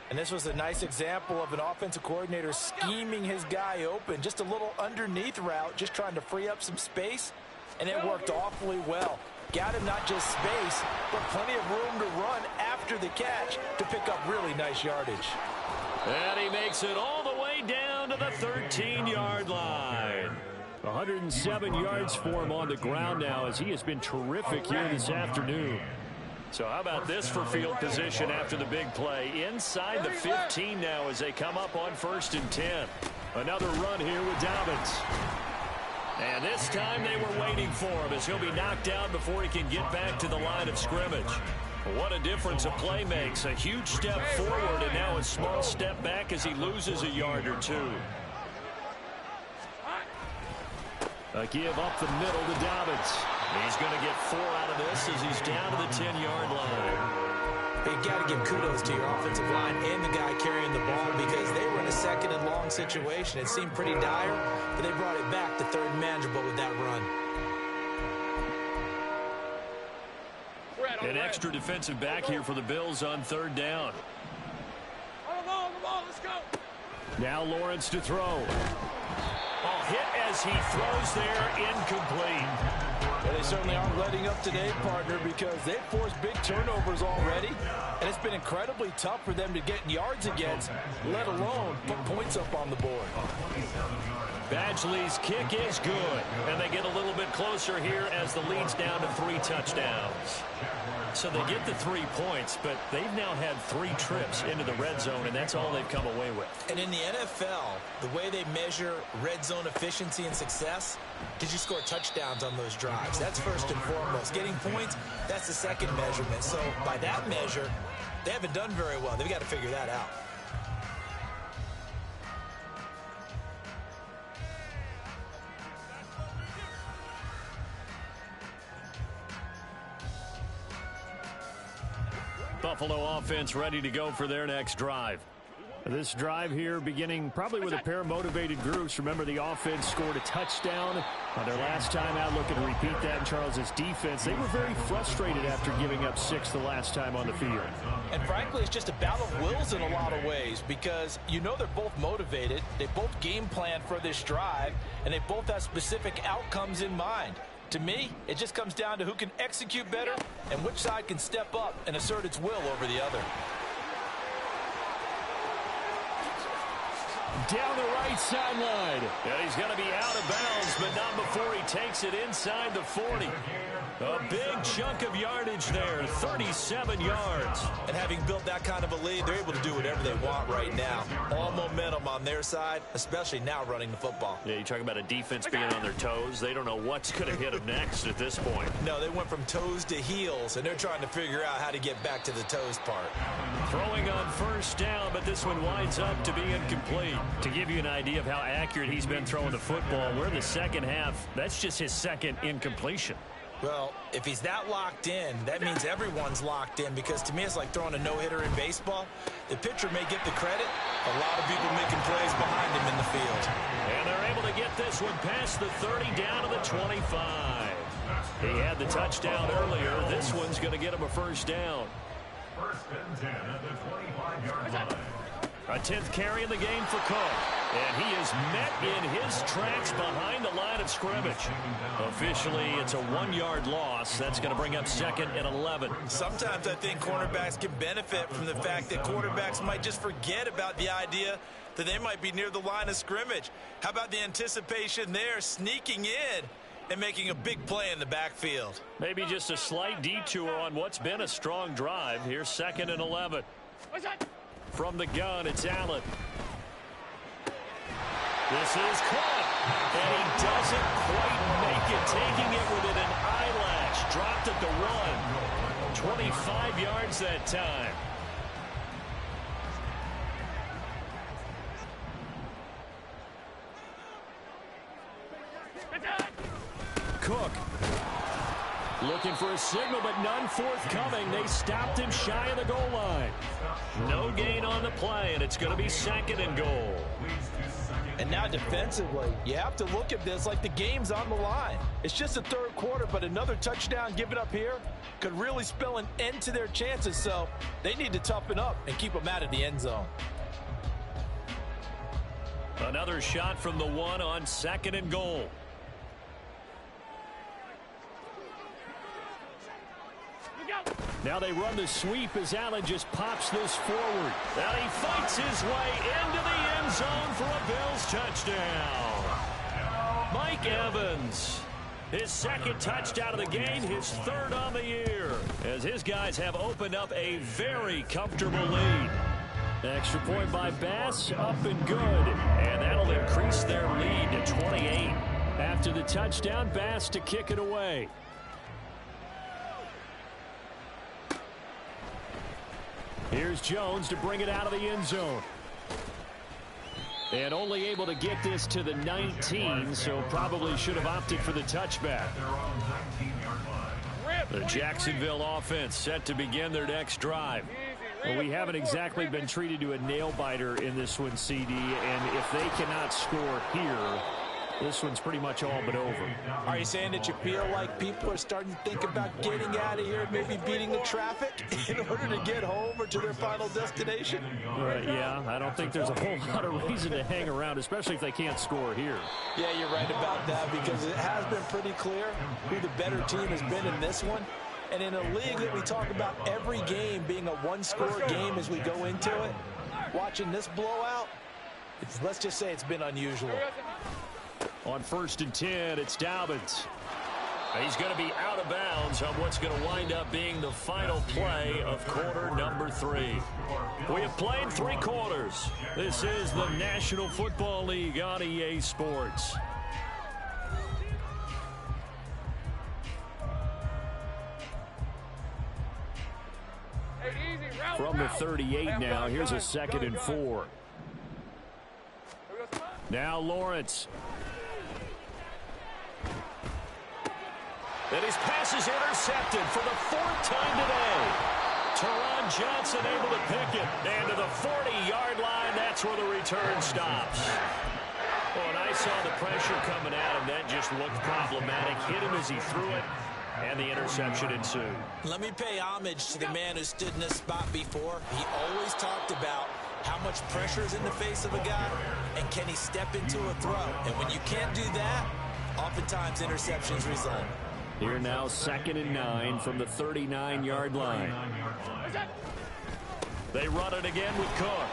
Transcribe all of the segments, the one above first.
And this was a nice example of an offensive coordinator scheming his guy open. Just a little underneath route, just trying to free up some space, and it worked awfully well. Got him not just space, but plenty of room to run after the catch to pick up really nice yardage. And he makes it all the way down to the 13-yard line. 107 yards for him on the ground now, as he has been terrific here this afternoon. So how about this for field position after the big play? Inside the 15 now as they come up on 1st and 10. Another run here with Dobbins. And this time they were waiting for him as he'll be knocked down before he can get back to the line of scrimmage. What a difference a play makes. A huge step forward and now a small step back as he loses a yard or two. A give up the middle to Dobbins. He's going to get 4 out of this as he's down to the 10-yard line. You got to give kudos to your offensive line and the guy carrying the ball because they were in a 2nd and long situation. It seemed pretty dire, but they brought it back to 3rd and manageable with that run. An extra defensive back here for the Bills on 3rd down. Come on, let's go. Now Lawrence to throw. Hit as he throws there, incomplete. Well, they certainly aren't letting up today, partner, because they've forced big turnovers already, and it's been incredibly tough for them to get yards against, let alone put points up on the board. Badgley's kick is good, and they get a little bit closer here as the lead's down to 3 touchdowns. So they get the 3 points, but they've now had 3 trips into the red zone, and that's all they've come away with. And in the NFL, the way they measure red zone efficiency and success, did you score touchdowns on those drives? That's first and foremost. Getting points, that's the second measurement. So by that measure, they haven't done very well. They've got to figure that out. Buffalo offense ready to go for their next drive. This drive here beginning probably with a pair of motivated groups. Remember, the offense scored a touchdown on their last time out, looking to repeat that in Charles's defense. They were very frustrated after giving up 6 the last time on the field. And frankly, it's just a battle of wills in a lot of ways because you know they're both motivated. They both game plan for this drive, and they both have specific outcomes in mind. To me, it just comes down to who can execute better and which side can step up and assert its will over the other. Down the right sideline. And he's going to be out of bounds, but not before he takes it inside the 40. A big chunk of yardage there, 37 yards. And having built that kind of a lead, they're able to do whatever they want right now. All momentum on their side, especially now running the football. Yeah, you talk about a defense being on their toes. They don't know what's going to hit them next at this point. No, they went from toes to heels, and they're trying to figure out how to get back to the toes part. Throwing on 1st down, but this one winds up to be incomplete. To give you an idea of how accurate he's been throwing the football, we're in the second half. That's just his 2nd incompletion. Well, if he's that locked in, that means everyone's locked in because to me it's like throwing a no-hitter in baseball. The pitcher may get the credit. A lot of people making plays behind him in the field. And they're able to get this one past the 30 down to the 25. He had the touchdown earlier. This one's going to get him a 1st down. 1st and 10 at the 25-yard line. A 10th carry in the game for Cook. And he is met in his tracks behind the line of scrimmage. Officially, it's a 1-yard loss. That's going to bring up 2nd and 11. Sometimes I think cornerbacks can benefit from the fact that quarterbacks might just forget about the idea that they might be near the line of scrimmage. How about the anticipation there, sneaking in and making a big play in the backfield? Maybe just a slight detour on what's been a strong drive. Here's 2nd and 11. From the gun, it's Allen. This is caught, and he doesn't quite make it, taking it within an eyelash. Dropped at the 1. 25 yards that time. Cook looking for a signal, but none forthcoming. They stopped him shy of the goal line. No gain on the play, and it's going to be 2nd and goal. Leads to 2nd And now defensively, you have to look at this like the game's on the line. It's just the third quarter, but another touchdown given up here could really spell an end to their chances. So they need to toughen up and keep them out of the end zone. Another shot from the one on 2nd and goal. Now they run the sweep as Allen just pops this forward. And he fights his way into the end zone for a Bills touchdown. Mike Evans, his 2nd touchdown of the game, his 3rd on the year, as his guys have opened up a very comfortable lead. Extra point by Bass, up and good. And that'll increase their lead to 28. After the touchdown, Bass to kick it away. Here's Jones to bring it out of the end zone. And only able to get this to the 19, so probably should have opted for the touchback. The Jacksonville offense set to begin their next drive. Well, we haven't exactly been treated to a nail-biter in this one, CD, and if they cannot score here, this one's pretty much all but over. Are you saying that you feel like people are starting to think about getting out of here, maybe beating the traffic in order to get home or to their final destination? Yeah, I don't think there's a whole lot of reason to hang around, especially if they can't score here. Yeah, you're right about that, because it has been pretty clear who the better team has been in this one. And in a league that we talk about every game being a one-score game as we go into it, watching this blowout, let's just say it's been unusual. On 1st and 10, it's Dobbins. He's going to be out of bounds on what's going to wind up being the final play of quarter number 3. We have played 3 quarters. This is the National Football League on EA Sports. From the 38 now, here's a 2nd and 4. Now Lawrence. And his pass is intercepted for the 4th time today. Teron Johnson able to pick it. And to the 40-yard line, that's where the return stops. Oh, and I saw the pressure coming at him. That just looked problematic. Hit him as he threw it, and the interception ensued. Let me pay homage to the man who stood in this spot before. He always talked about how much pressure is in the face of a guy, and can he step into a throw. And when you can't do that, oftentimes interceptions result. Here now 2nd and 9 from the 39-yard line. They run it again with Cook.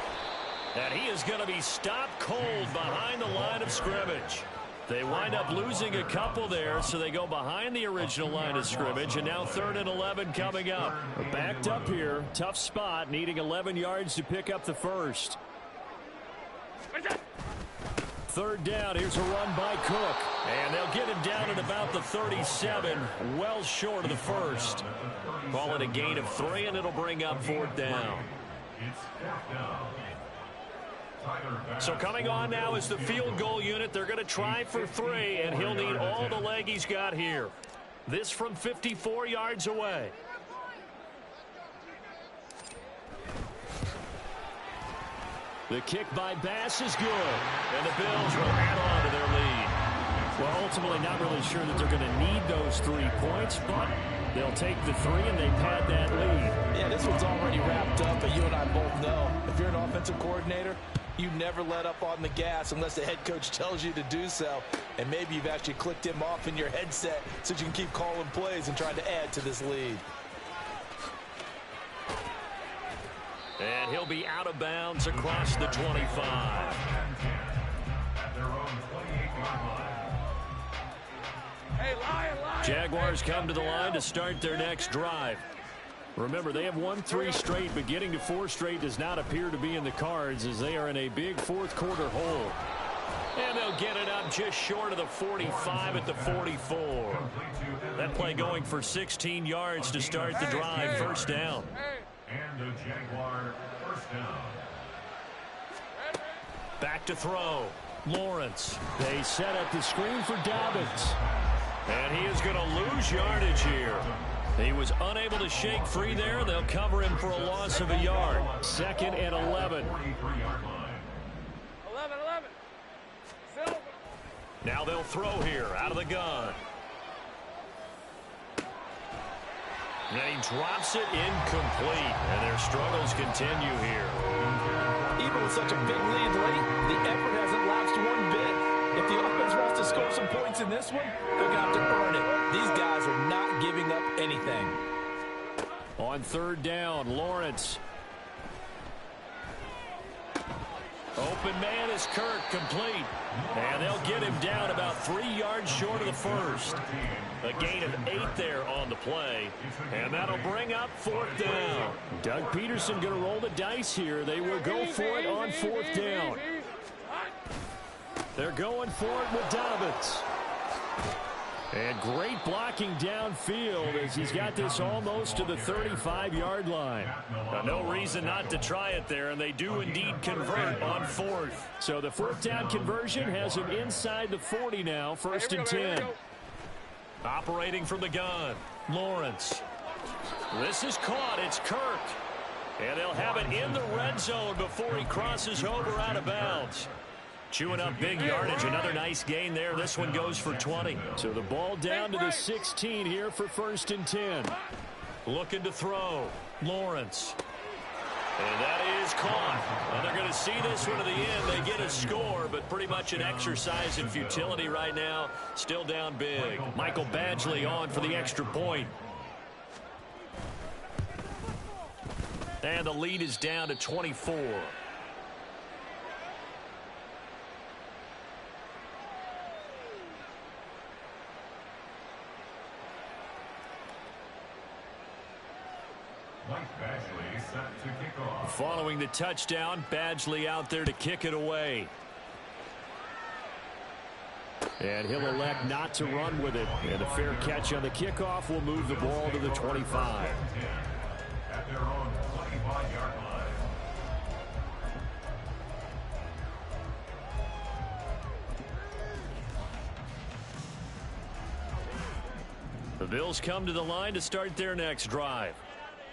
And he is going to be stopped cold behind the line of scrimmage. They wind up losing a couple there, so they go behind the original line of scrimmage, and now 3rd and 11 coming up. Backed up here, tough spot, needing 11 yards to pick up the first. 3rd down, here's a run by Cook. And they'll get him down at about the 37, well short of the first. Call it a gain of 3, and it'll bring up 4th down. So coming on now is the field goal unit. They're going to try for 3, and he'll need all the leg he's got here. This from 54 yards away. The kick by Bass is good, and the Bills will add on to their lead. Well, ultimately not really sure that they're going to need those 3 points, but they'll take the 3 and they pad that lead. Yeah, this one's already wrapped up, but you and I both know if you're an offensive coordinator, you never let up on the gas unless the head coach tells you to do so. And maybe you've actually clicked him off in your headset so you can keep calling plays and trying to add to this lead. And he'll be out of bounds across the 25. Jaguars come to the line to start their next drive. Remember, they have won 3 straight, but getting to 4 straight does not appear to be in the cards as they are in a big 4th quarter hole. And they'll get it up just short of the 45 at the 44. That play going for 16 yards to start the drive. 1st down. And the Jaguar 1st down. Back to throw. Lawrence. They set up the screen for Dobbins. And he is going to lose yardage here. He was unable to shake free there. They'll cover him for a loss of a yard. 2nd and 11. 11. Now they'll throw here out of the gun. And he drops it incomplete. And their struggles continue here. Even with such a big lead late, the effort hasn't lapsed one bit. If the offense wants to score some points in this one, they're going to have to earn it. These guys are not giving up anything. On third down, Lawrence. Open man is Kirk, complete. And they'll get him down about 3 yards short of the first. A gain of 8 there on the play. And that'll bring up fourth down. Doug Peterson going to roll the dice here. They will go for it on fourth down. They're going for it with Dobbins. And great blocking downfield as he's got this almost to the 35-yard line. Now, no reason not to try it there, and they do indeed convert on fourth. So the fourth down conversion has him inside the 40 now, first and 10. Operating from the gun, Lawrence. This is caught. It's Kirk. And they'll have it in the red zone before he crosses over out of bounds. Chewing up big yardage. Another nice gain there. This one goes for 20. So the ball down to the 16 here for first and 10. Looking to throw. Lawrence. And that is caught. And they're going to see this one to the end. They get a score, but pretty much an exercise in futility right now. Still down big. Michael Badgley on for the extra point. And the lead is down to 24. Following the touchdown, Badgley out there to kick it away. And he'll elect not to run with it. And a fair catch on the kickoff will move the ball to the 25. At their own 25-yard line. The Bills come to the line to start their next drive.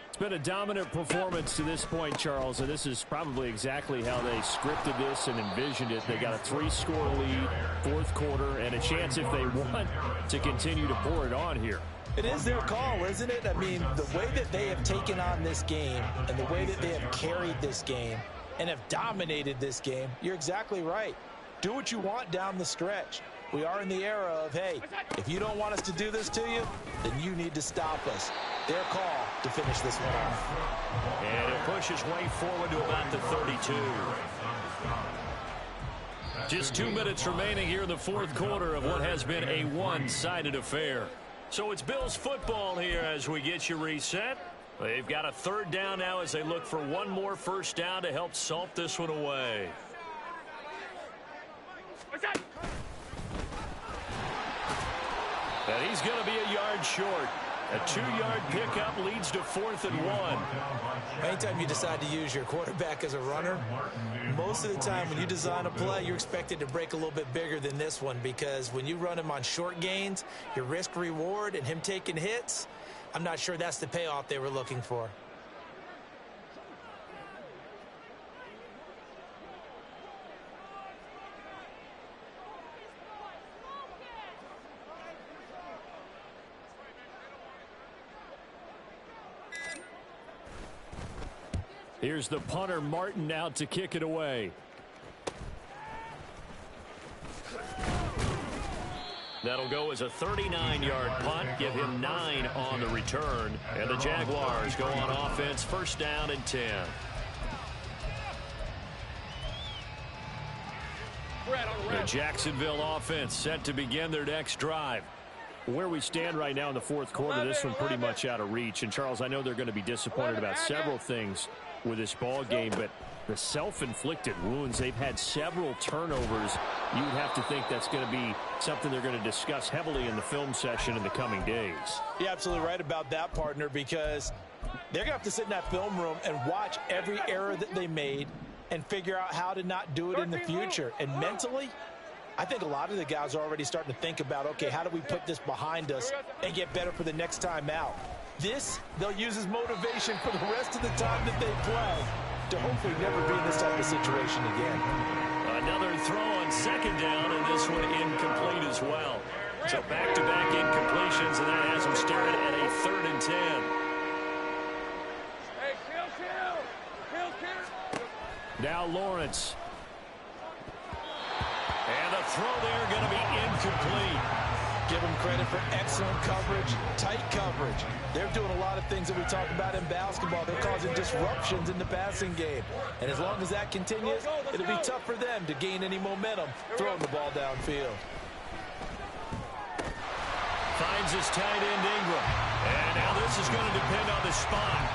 It's been a dominant performance to this point, Charles, and this is probably exactly how they scripted this and envisioned it. They got a 3-score lead, fourth quarter, and a chance if they want to continue to pour it on here. It is their call, isn't it? I mean, the way that they have taken on this game and the way that they have carried this game and have dominated this game, you're exactly right. Do what you want down the stretch. We are in the era of, hey, if you don't want us to do this to you, then you need to stop us. Their call to finish this one off. And it pushes way forward to about the 32. Just 2 minutes remaining here in the fourth quarter of what has been a one-sided affair. So it's Bills football here as we get you reset. They've got a third down now as they look for one more first down to help salt this one away. And he's going to be a yard short. A 2-yard pickup leads to 4th and 1. Anytime you decide to use your quarterback as a runner, most of the time when you design a play, you're expected to break a little bit bigger than this one, because when you run him on short gains, your risk reward and him taking hits, I'm not sure that's the payoff they were looking for. Here's the punter, Martin, out to kick it away. That'll go as a 39-yard punt, give him 9 on the return. And the Jaguars go on offense, first down and 10. The Jacksonville offense set to begin their next drive. Where we stand right now in the fourth quarter, this one pretty much out of reach. And, Charles, I know they're going to be disappointed about several things with this ball game, but the self-inflicted wounds, they've had several turnovers. You would have to think that's going to be something they're going to discuss heavily in the film session in the coming days. You're absolutely right about that, partner, because they're going to have to sit in that film room and watch every error that they made and figure out how to not do it in the future. And mentally, I think a lot of the guys are already starting to think about, okay, how do we put this behind us and get better for the next time out? This, they'll use as motivation for the rest of the time that they play to hopefully never be in this type of situation again. Another throw on second down, and this one incomplete as well. So back-to-back incompletions, and that has them staring at a 3rd and 10. Hey, kill. Now Lawrence. And a throw there going to be incomplete. Give them credit for excellent coverage, tight coverage. They're doing a lot of things that we talk about in basketball. They're causing disruptions in the passing game. And as long as that continues, it'll be tough for them to gain any momentum throwing the ball downfield. Finds his tight end Ingram. And now this is going to depend on the spot.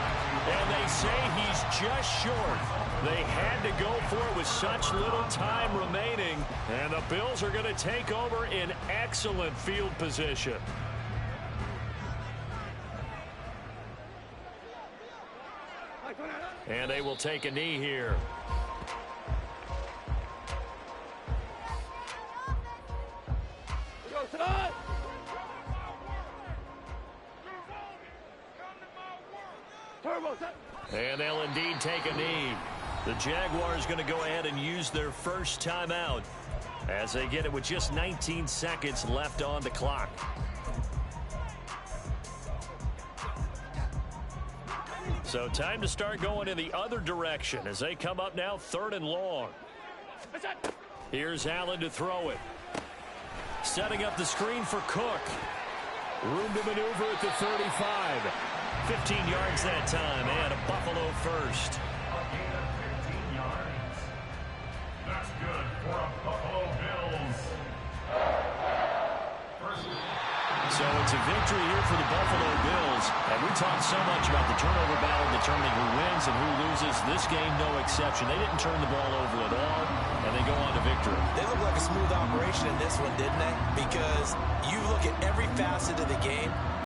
And they say he's just short. They had to go for it with such little time remaining. And the Bills are going to take over in excellent field position. And they will take a knee here. And they'll indeed take a knee. The Jaguars going to go ahead and use their first timeout as they get it with just 19 seconds left on the clock. So time to start going in the other direction as they come up now 3rd and long. Here's Allen to throw it. Setting up the screen for Cook. Room to maneuver at the 35. 15 yards that time, and a Buffalo first. Gain of 15 yards. That's good for a Buffalo Bills. So it's a victory here for the Buffalo Bills. And we talked so much about the turnover battle determining who wins and who loses. This game, no exception. They didn't turn the ball over at all, and they go on to victory. They look like a smooth operation in this one, didn't they? Because you look at every facet of the game,